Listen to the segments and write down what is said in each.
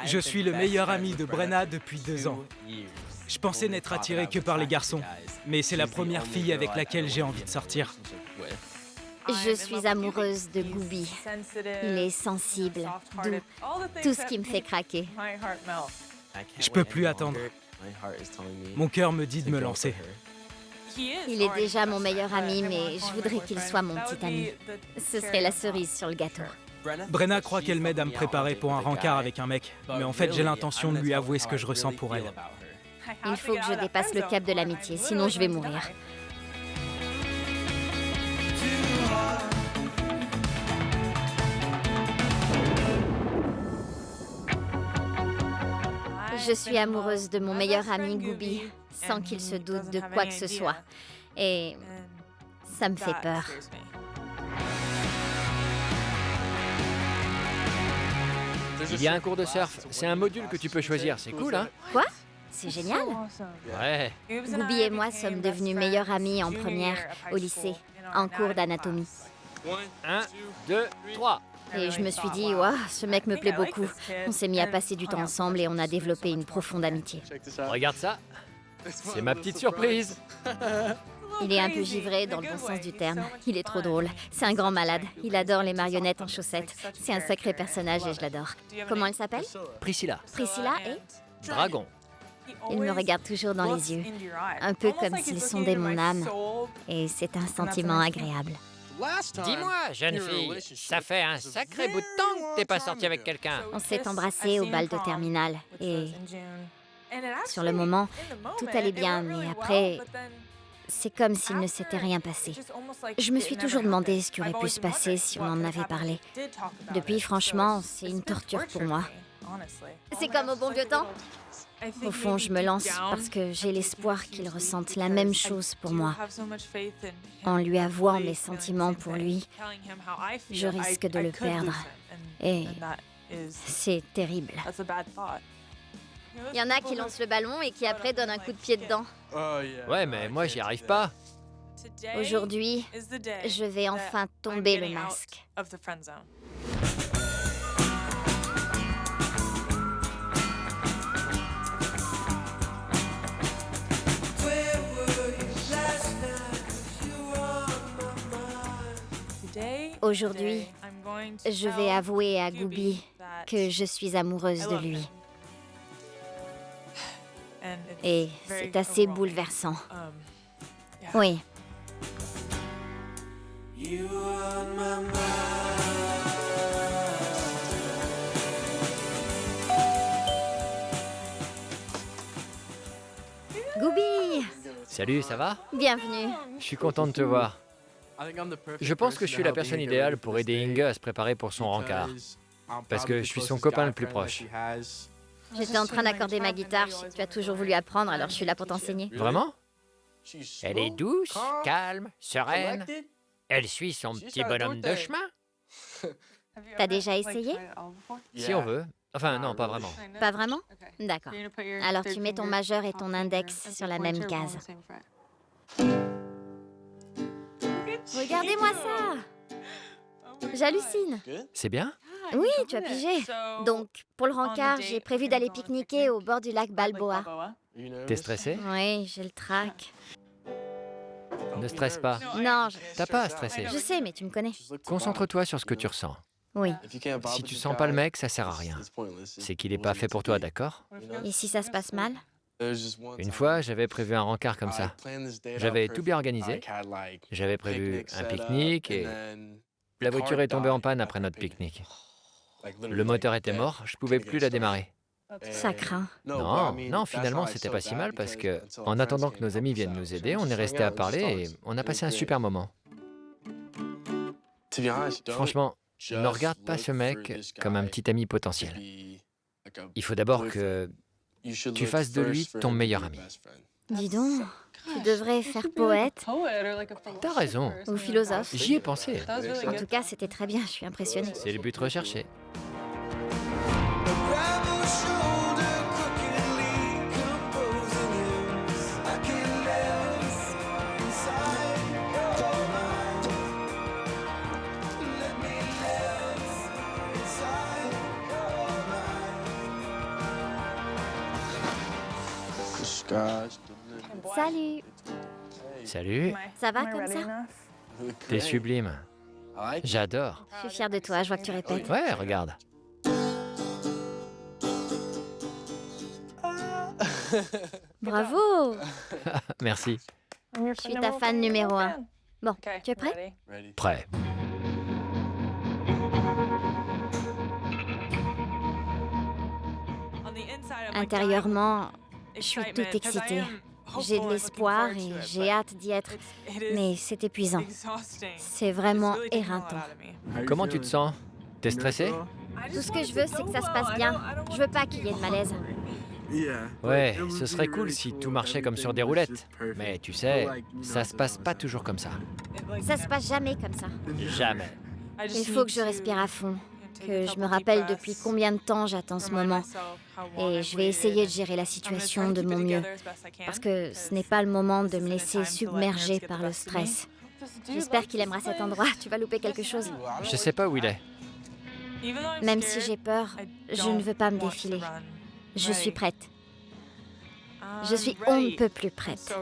Je suis le meilleur ami de Brenna depuis 2 ans. Je pensais n'être attiré que par les garçons, mais c'est la première fille avec laquelle j'ai envie de sortir. Je suis amoureuse de Gooby. Il est sensible, doux, tout ce qui me fait craquer. Je peux plus attendre. Mon cœur me dit de me lancer. Il est déjà mon meilleur ami, mais je voudrais qu'il soit mon petit ami. Ce serait la cerise sur le gâteau. Brenna croit qu'elle m'aide à me préparer pour un rencard avec un mec, mais en fait j'ai l'intention de lui avouer ce que je ressens pour elle. Il faut que je dépasse le cap de l'amitié, sinon je vais mourir. Je suis amoureuse de mon meilleur ami Gooby, sans qu'il se doute de quoi que ce soit. Et ça me fait peur. Il y a un cours de surf, c'est un module que tu peux choisir, c'est cool, hein? Quoi? C'est génial. Ouais. Gooby et moi sommes devenus meilleurs amis en première, au lycée, en cours d'anatomie. 1, 2, 3. Et je me suis dit, waouh, ce mec me plaît beaucoup. On s'est mis à passer du temps ensemble et on a développé une profonde amitié. Regarde ça. C'est ma petite surprise. Il est un peu givré dans le bon sens du terme. Il est trop drôle. C'est un grand malade. Il adore les marionnettes en chaussettes. C'est un sacré personnage et je l'adore. Comment elle s'appelle? Priscilla. Priscilla et... Dragon. Il me regarde toujours dans les yeux, un peu comme s'il sondait mon âme. Et c'est un sentiment agréable. Dis-moi, jeune fille, ça fait un sacré bout de temps que t'es pas sortie avec quelqu'un. On s'est embrassés au bal de terminale et sur le moment, tout allait bien, mais après, c'est comme s'il ne s'était rien passé. Je me suis toujours demandé ce qui aurait pu se passer si on en avait parlé. Depuis, franchement, c'est une torture pour moi. C'est comme au bon vieux temps. Au fond, je me lance parce que j'ai l'espoir qu'il ressente la même chose pour moi. En lui avouant mes sentiments pour lui, je risque de le perdre. Et c'est terrible. Il y en a qui lancent le ballon et qui après donnent un coup de pied dedans. Ouais, mais moi j'y arrive pas. Aujourd'hui, je vais enfin tomber le masque. Aujourd'hui, je vais avouer à Gooby que je suis amoureuse de lui. Et c'est assez bouleversant. Oui. Gooby! Salut, ça va? Bienvenue. Je suis content de te voir. Je pense que je suis la personne idéale pour aider Inge à se préparer pour son rencard. Parce que je suis son copain le plus proche. J'étais en train d'accorder ma guitare. Tu as toujours voulu apprendre, alors je suis là pour t'enseigner. Vraiment? Elle est douce, calme, sereine. Elle suit son petit bonhomme de chemin. T'as déjà essayé? Si on veut. Enfin, non, pas vraiment. Pas vraiment? D'accord. Alors tu mets ton majeur et ton index sur la même case. Regardez-moi ça! J'hallucine. C'est bien? Oui, tu as pigé. Donc, pour le rencard, j'ai prévu d'aller pique-niquer au bord du lac Balboa. T'es stressé? Oui, j'ai le trac. Ne stresse pas. Non, T'as pas à stresser. je sais, mais tu me connais. Concentre-toi sur ce que tu ressens. Oui. Si tu sens pas le mec, ça sert à rien. C'est qu'il est pas fait pour toi, d'accord? Et si ça se passe mal? Une fois, j'avais prévu un rencard comme ça. J'avais tout bien organisé. J'avais prévu un pique-nique et la voiture est tombée en panne après notre pique-nique. Le moteur était mort, je pouvais plus la démarrer. Ça craint. Non, finalement, c'était pas si mal parce que, en attendant que nos amis viennent nous aider, on est resté à parler et on a passé un super moment. Franchement, ne regarde pas ce mec comme un petit ami potentiel. Il faut d'abord que tu fasses de lui ton meilleur ami. Dis donc, tu devrais faire poète T'as raison, ou philosophe. j'y ai pensé. En tout cas, c'était très bien, je suis impressionnée. C'est le but recherché. Salut. Salut, Ça va comme ça? t'es sublime. J'adore. Je suis fière de toi, je vois que tu répètes. Ouais, regarde. Bravo! Merci. Je suis ta fan numéro 1. Bon, tu es prêt? Prêt. Intérieurement, je suis toute excitée. J'ai de l'espoir et j'ai hâte d'y être, mais c'est épuisant. C'est vraiment éreintant. Comment tu te sens? T'es stressé? Tout ce que je veux, c'est que ça se passe bien. Je veux pas qu'il y ait de malaise. Ouais, ce serait cool si tout marchait comme sur des roulettes. Mais tu sais, ça se passe pas toujours comme ça. Ça se passe jamais comme ça. Jamais. Il faut que je respire à fond, que je me rappelle depuis combien de temps j'attends ce moment. Et je vais essayer de gérer la situation de mon mieux, parce que ce n'est pas le moment de me laisser submerger par le stress. J'espère qu'il aimera cet endroit. Tu vas louper quelque chose. Je sais pas où il est. Même si j'ai peur, je ne veux pas me défiler. Je suis prête. Je suis on ne peut plus prête.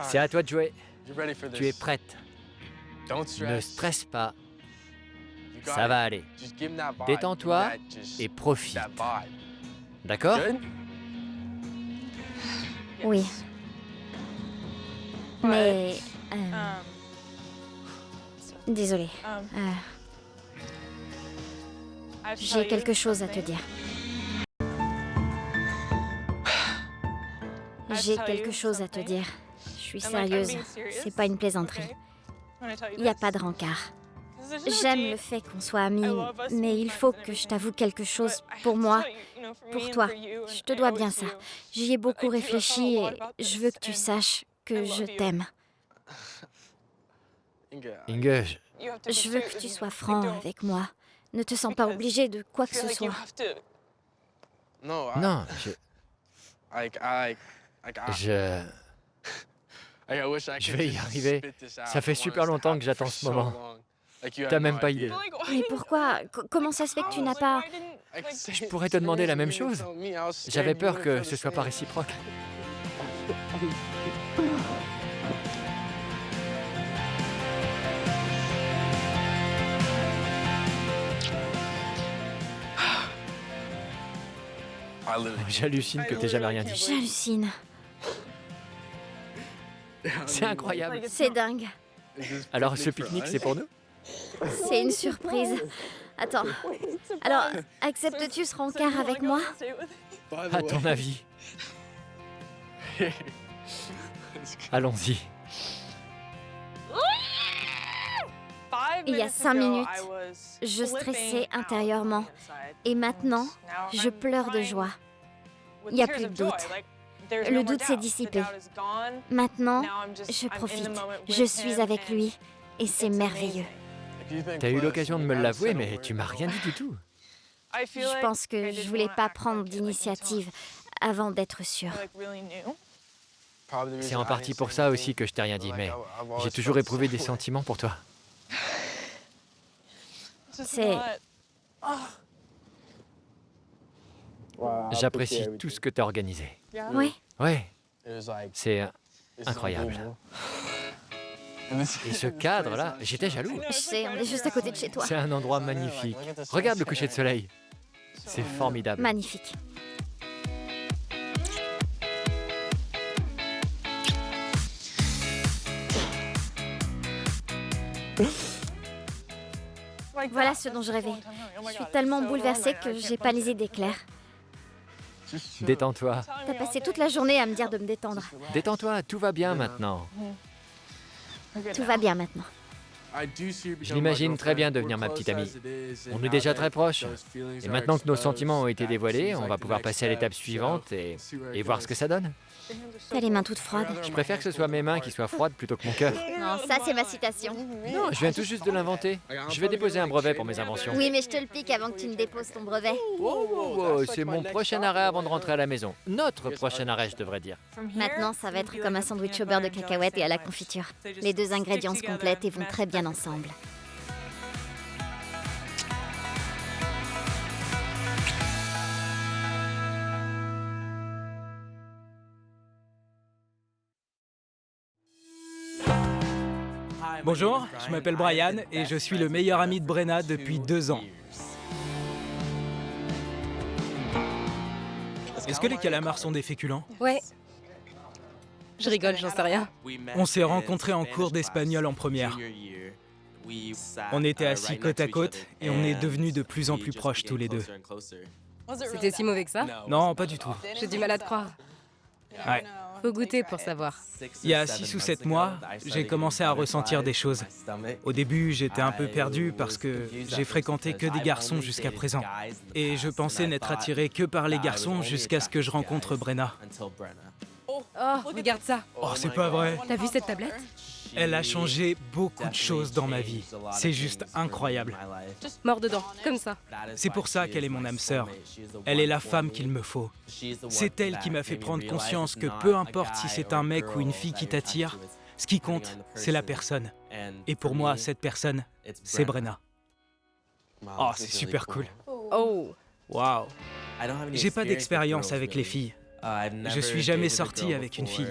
C'est à toi de jouer. Tu es prête. Ne stresse pas. Ça va aller. Détends-toi et profite. D'accord? Oui. Mais... Désolée. J'ai quelque chose à te dire. J'ai quelque chose à te dire. Je suis sérieuse. C'est pas une plaisanterie. Il n'y a pas de rencard. J'aime le fait qu'on soit amis, mais il faut que je t'avoue quelque chose pour moi, pour toi. Je te dois bien ça. J'y ai beaucoup réfléchi et je veux que tu saches que je t'aime. Inge, Je veux que tu sois franc avec moi. Ne te sens pas obligé de quoi que ce soit. non, je vais y arriver. Ça fait super longtemps que j'attends ce moment. T'as même pas idée. Mais pourquoi? Comment ça se fait que tu n'as pas... Je pourrais te demander la même chose. J'avais peur que ce soit pas réciproque. J'hallucine que t'aies jamais rien dit. J'hallucine. C'est incroyable. C'est dingue. Alors ce pique-nique, c'est pour nous? C'est une surprise. Attends. Alors, acceptes-tu ce rencard avec moi? À ton avis? Allons-y. Il y a 5 minutes, je stressais intérieurement. Et maintenant, je pleure de joie. Il n'y a plus de doute. Le doute s'est dissipé. Maintenant, je profite. Je suis avec lui. Et c'est merveilleux. T'as eu l'occasion de me l'avouer, mais tu m'as rien dit du tout. Je pense que je voulais pas prendre d'initiative avant d'être sûre. C'est en partie pour ça aussi que je t'ai rien dit, mais j'ai toujours éprouvé des sentiments pour toi. C'est... J'apprécie tout ce que t'as organisé. Oui, Ouais, c'est incroyable. Et ce cadre-là, j'étais jaloux. je sais, on est juste à côté de chez toi. C'est un endroit magnifique. Regarde le coucher de soleil. C'est formidable. Magnifique. Voilà ce dont je rêvais. Je suis tellement bouleversée que j'ai pas les idées claires. Détends-toi. T'as passé toute la journée à me dire de me détendre. Détends-toi, tout va bien maintenant. Tout va bien maintenant. Je l'imagine très bien devenir ma petite amie. On est déjà très proches. Et maintenant que nos sentiments ont été dévoilés, on va pouvoir passer à l'étape suivante et voir ce que ça donne. T'as les mains toutes froides. Je préfère que ce soit mes mains qui soient froides plutôt que mon cœur. Non, ça c'est ma citation. Non, je viens tout juste de l'inventer. Je vais déposer un brevet pour mes inventions. Oui, mais je te le pique avant que tu ne déposes ton brevet. Wow, c'est mon prochain arrêt avant de rentrer à la maison. Notre prochain arrêt, je devrais dire. Maintenant, ça va être comme un sandwich au beurre de cacahuètes et à la confiture. Les deux ingrédients se complètent et vont très bien ensemble. Bonjour, je m'appelle Brian et je suis le meilleur ami de Brenna depuis 2 ans. Est-ce que les calamars sont des féculents? Ouais. Je rigole, j'en sais rien. On s'est rencontrés en cours d'espagnol en première. On était assis côte à côte et on est devenus de plus en plus proches tous les deux. C'était si mauvais que ça? Non, pas du tout. J'ai du mal à te croire. Ouais. Faut goûter pour savoir. Il y a 6 ou 7 mois, j'ai commencé à ressentir des choses. Au début, j'étais un peu perdu parce que j'ai fréquenté que des garçons jusqu'à présent. Et je pensais n'être attiré que par les garçons jusqu'à ce que je rencontre Brenna. Oh, regarde ça. Oh, c'est pas vrai. T'as vu cette tablette? Elle a changé beaucoup de choses dans ma vie. C'est juste incroyable. Mort dedans, comme ça. C'est pour ça qu'elle est mon âme sœur. Elle est la femme qu'il me faut. C'est elle qui m'a fait prendre conscience que peu importe si c'est un mec ou une fille qui t'attire, ce qui compte, c'est la personne. Et pour moi, cette personne, c'est Brenna. Oh, c'est super cool. Oh. Waouh. J'ai pas d'expérience avec les filles. Je suis jamais sorti avec une fille.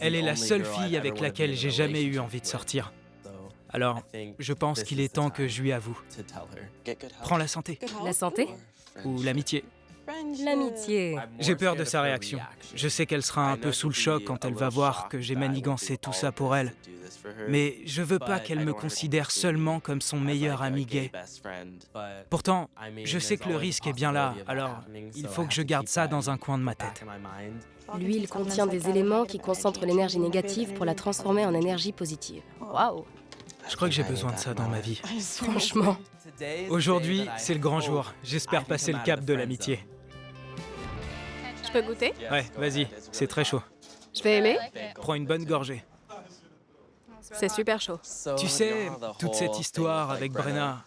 Elle est la seule fille avec laquelle j'ai jamais eu envie de sortir. Alors, je pense qu'il est temps que je lui avoue. Prends la santé. La santé? Ou l'amitié. L'amitié. J'ai peur de sa réaction. Je sais qu'elle sera un peu sous le choc quand elle va voir que j'ai manigancé tout ça pour elle. Mais je veux pas qu'elle me considère seulement comme son meilleur ami gay. Pourtant, je sais que le risque est bien là, alors il faut que je garde ça dans un coin de ma tête. L'huile contient des éléments qui concentrent l'énergie négative pour la transformer en énergie positive. Waouh. Je crois que j'ai besoin de ça dans ma vie. Franchement. Aujourd'hui, c'est le grand jour. J'espère passer le cap de l'amitié. Je peux goûter? Ouais, vas-y, c'est très chaud. Je vais aimer? Prends une bonne gorgée. C'est super chaud. Tu sais, toute cette histoire avec Brenna,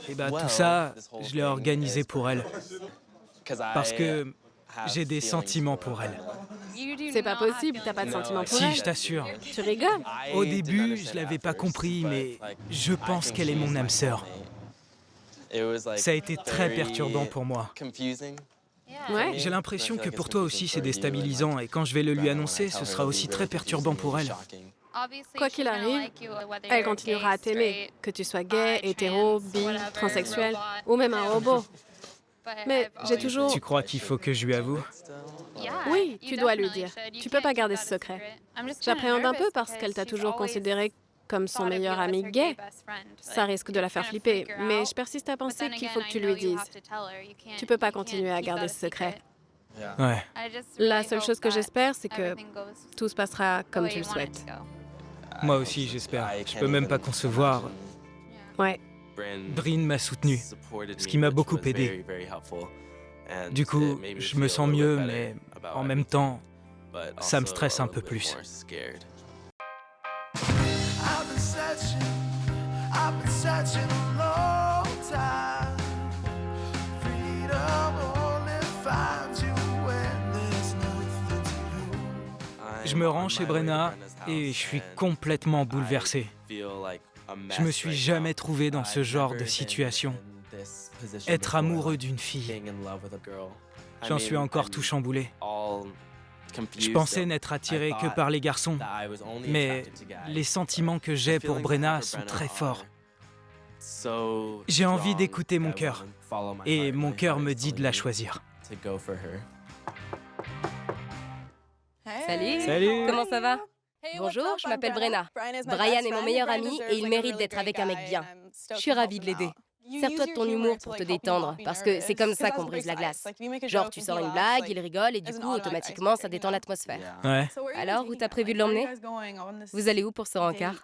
et bah tout ça, je l'ai organisé pour elle. Parce que j'ai des sentiments pour elle. C'est pas possible, t'as pas de sentiments pour Si, elle. je t'assure. Tu rigoles? Au début, je l'avais pas compris, mais je pense qu'elle est mon âme sœur. Ça a été très perturbant pour moi. Ouais. J'ai l'impression que pour toi aussi c'est déstabilisant et quand je vais le lui annoncer, ce sera aussi très perturbant pour elle. Quoi qu'il arrive, elle continuera à t'aimer, que tu sois gay, hétéro, bi, transsexuel ou même un robot. Mais j'ai toujours... Tu crois qu'il faut que je lui avoue? Oui, tu dois lui dire. Tu peux pas garder ce secret. J'appréhende un peu parce qu'elle t'a toujours considéré comme son meilleur ami gay. Ça risque de la faire flipper, mais je persiste à penser qu'il faut que tu lui dises. Tu peux pas continuer à garder ce secret. Ouais. La seule chose que j'espère, c'est que tout se passera comme tu le souhaites. Moi aussi, j'espère. Je peux même pas concevoir. Ouais. Bryn m'a soutenu, ce qui m'a beaucoup aidé. Du coup, je me sens mieux, mais en même temps, ça me stresse un peu plus. Je me rends chez Brenna et je suis complètement bouleversé. Je me suis jamais trouvé dans ce genre de situation. Être amoureux d'une fille. J'en suis encore tout chamboulé. Je pensais n'être attiré que par les garçons, mais les sentiments que j'ai pour Brenna sont très forts. J'ai envie d'écouter mon cœur, et mon cœur me dit de la choisir. Salut. Salut. Comment ça va? Bonjour, je m'appelle Brenna. Brian est mon meilleur ami et il mérite d'être avec un mec bien. Je suis ravie de l'aider. Sers-toi de ton humour pour te détendre, parce que c'est comme ça qu'on brise la glace. Genre, tu sors une blague, il rigole, et du coup, automatiquement, ça détend l'atmosphère. Ouais, Alors, où t'as prévu de l'emmener? Vous allez où pour ce rencard?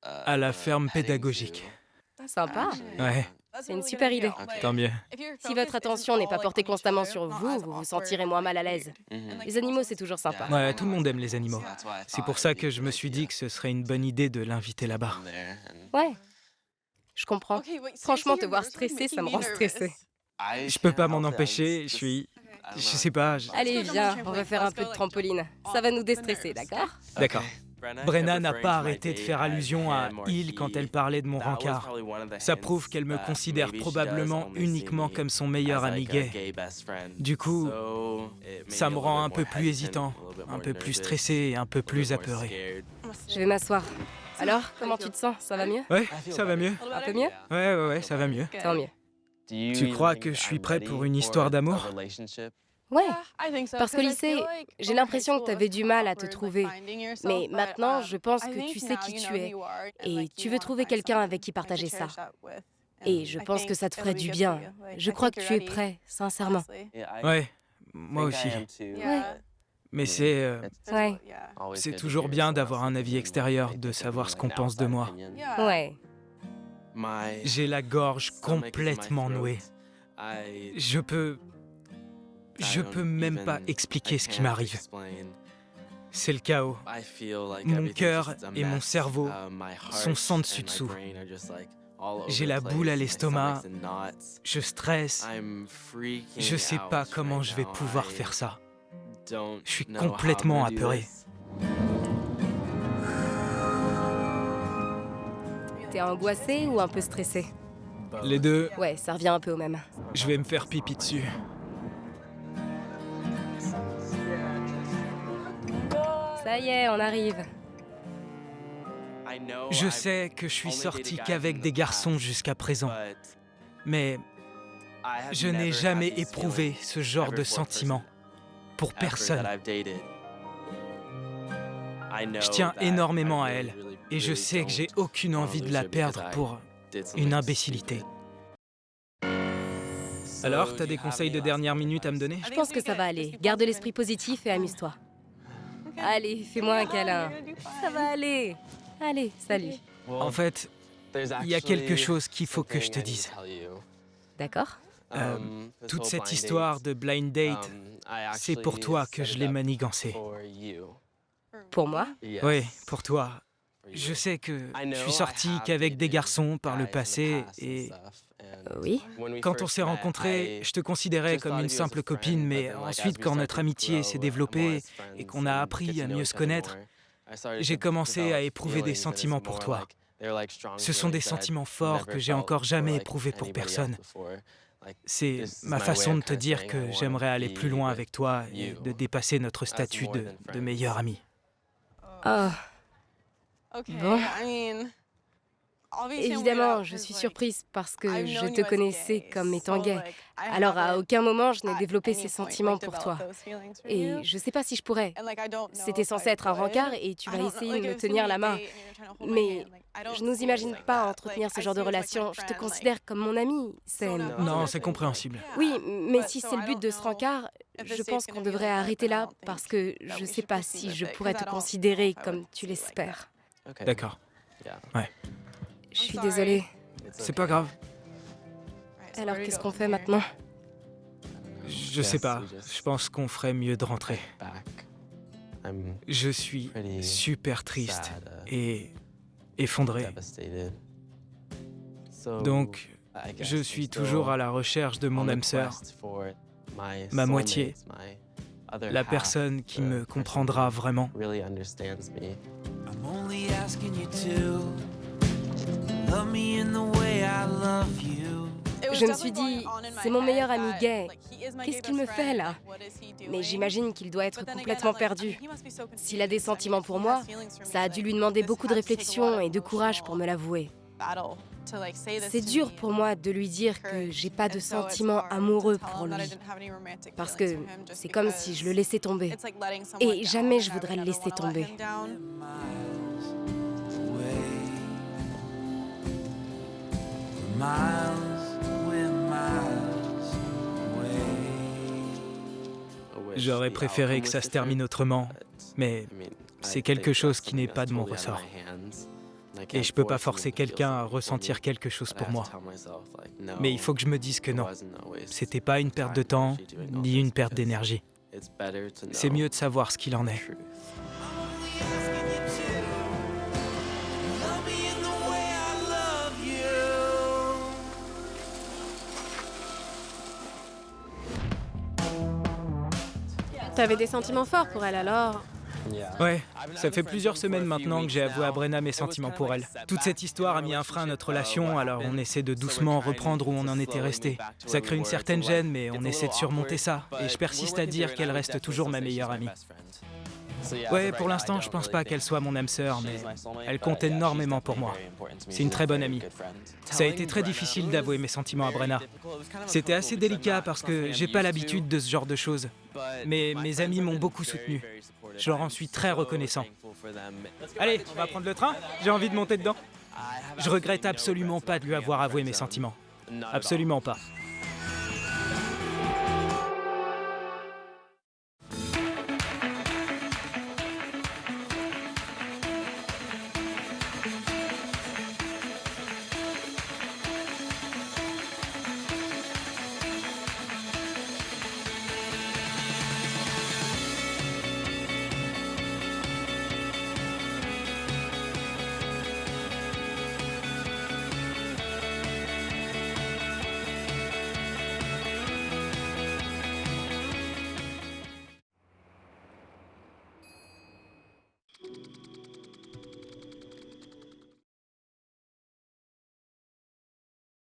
à la ferme pédagogique. Sympa. Ouais, C'est une super idée. tant mieux. Si votre attention n'est pas portée constamment sur vous, vous vous sentirez moins mal à l'aise. Les animaux, c'est toujours sympa. Ouais, tout le monde aime les animaux. C'est pour ça que je me suis dit que ce serait une bonne idée de l'inviter là-bas. Ouais. Je comprends. Franchement, te voir stressé, ça me rend stressé. Je peux pas m'en empêcher, je sais pas. Allez, viens, on va faire un peu de trampoline. Ça va nous déstresser, d'accord? D'accord. Brenna n'a pas arrêté de faire allusion à « il » quand elle parlait de mon rencard. Ça prouve qu'elle me considère probablement uniquement comme son meilleur ami gay. Du coup, ça me rend un peu plus hésitant, un peu plus stressé et un peu plus apeuré. Je vais m'asseoir. Alors, comment tu te sens? Ça va mieux? Ouais, ça va mieux. Un peu mieux? Ouais, ça va mieux. Tant mieux. Tu crois que je suis prêt pour une histoire d'amour? Ouais, parce qu'au lycée, j'ai l'impression que tu avais du mal à te trouver. Mais maintenant, je pense que tu sais qui tu es. Et tu veux trouver quelqu'un avec qui partager ça. Et je pense que ça te ferait du bien. Je crois que tu es prêt, sincèrement. Ouais, moi aussi. Ouais. Mais c'est toujours bien d'avoir un avis extérieur, de savoir ce qu'on pense de moi. Ouais. J'ai la gorge complètement nouée. Je peux même pas expliquer ce qui m'arrive. C'est le chaos. Mon cœur et mon cerveau sont sans dessus-dessous. J'ai la boule à l'estomac, je stresse, je sais pas comment je vais pouvoir faire ça. Je suis complètement apeuré. T'es angoissé ou un peu stressé? Les deux, Ouais, ça revient un peu au même. je vais me faire pipi dessus. Ça y est, on arrive. Je sais que je suis sorti qu'avec des garçons jusqu'à présent, mais je n'ai jamais éprouvé ce genre de sentiment pour personne. Je tiens énormément à elle et je sais que j'ai aucune envie de la perdre pour une imbécilité. Alors, t'as des conseils de dernière minute à me donner? Je pense que ça va aller. Garde l'esprit positif et amuse-toi. Allez, fais-moi un câlin. Ça va aller. Allez, salut. En fait, il y a quelque chose qu'il faut que je te dise. D'accord? Toute cette histoire de blind date, c'est pour toi que je l'ai manigancée. Pour moi? Oui, pour toi. Je sais que je suis sorti qu'avec des garçons par le passé et Oui. quand on s'est rencontrés, je te considérais comme une simple copine, mais ensuite quand notre amitié s'est développée et qu'on a appris à mieux se connaître, j'ai commencé à éprouver des sentiments pour toi. Ce sont des sentiments forts que j'ai encore jamais éprouvés pour personne. C'est ma façon de te dire que j'aimerais aller plus loin avec toi et de dépasser notre statut de meilleur ami. Oh, bon. Évidemment, je suis surprise parce que je te connaissais comme étant gay. Alors à aucun moment je n'ai développé ces sentiments pour toi. Et je sais pas si je pourrais. C'était censé être un rencard et tu vas essayer de me tenir la main. Mais je nous imagine pas entretenir ce genre de relation. Je te considère comme mon ami. Non, c'est compréhensible. Oui, mais si c'est le but de ce rencard, je pense qu'on devrait arrêter là parce que je sais pas si je pourrais te considérer comme tu l'espères. D'accord. Ouais. Je suis désolée. C'est pas grave. Alors qu'est-ce qu'on fait maintenant? Je sais pas. Je pense qu'on ferait mieux de rentrer. Je suis super triste et effondré. Donc, je suis toujours à la recherche de mon âme sœur, ma moitié, la personne qui me comprendra vraiment. Je me suis dit, c'est mon meilleur ami gay. Qu'est-ce qu'il me fait là? Mais j'imagine qu'il doit être complètement perdu. S'il a des sentiments pour moi, ça a dû lui demander beaucoup de réflexion et de courage pour me l'avouer. C'est dur pour moi de lui dire que j'ai pas de sentiments amoureux pour lui. Parce que c'est comme si je le laissais tomber. Et jamais je voudrais le laisser tomber. J'aurais préféré que ça se termine autrement, mais c'est quelque chose qui n'est pas de mon ressort. Et je peux pas forcer quelqu'un à ressentir quelque chose pour moi. Mais il faut que je me dise que non. C'était pas une perte de temps, ni une perte d'énergie. C'est mieux de savoir ce qu'il en est. T'avais des sentiments forts pour elle alors? Ouais, ça fait plusieurs semaines maintenant que j'ai avoué à Brenna mes sentiments pour elle. Toute cette histoire a mis un frein à notre relation, alors on essaie de doucement reprendre où on en était resté. Ça crée une certaine gêne, mais on essaie de surmonter ça. Et je persiste à dire qu'elle reste toujours ma meilleure amie. Ouais, pour l'instant, je pense pas qu'elle soit mon âme sœur, mais elle compte énormément pour moi. C'est une très bonne amie. Ça a été très difficile d'avouer mes sentiments à Brenna. C'était assez délicat parce que j'ai pas l'habitude de ce genre de choses. Mais mes amis m'ont beaucoup soutenu. Je leur en suis très reconnaissant. Allez, on va prendre le train? J'ai envie de monter dedans. Je regrette absolument pas de lui avoir avoué mes sentiments. Absolument pas.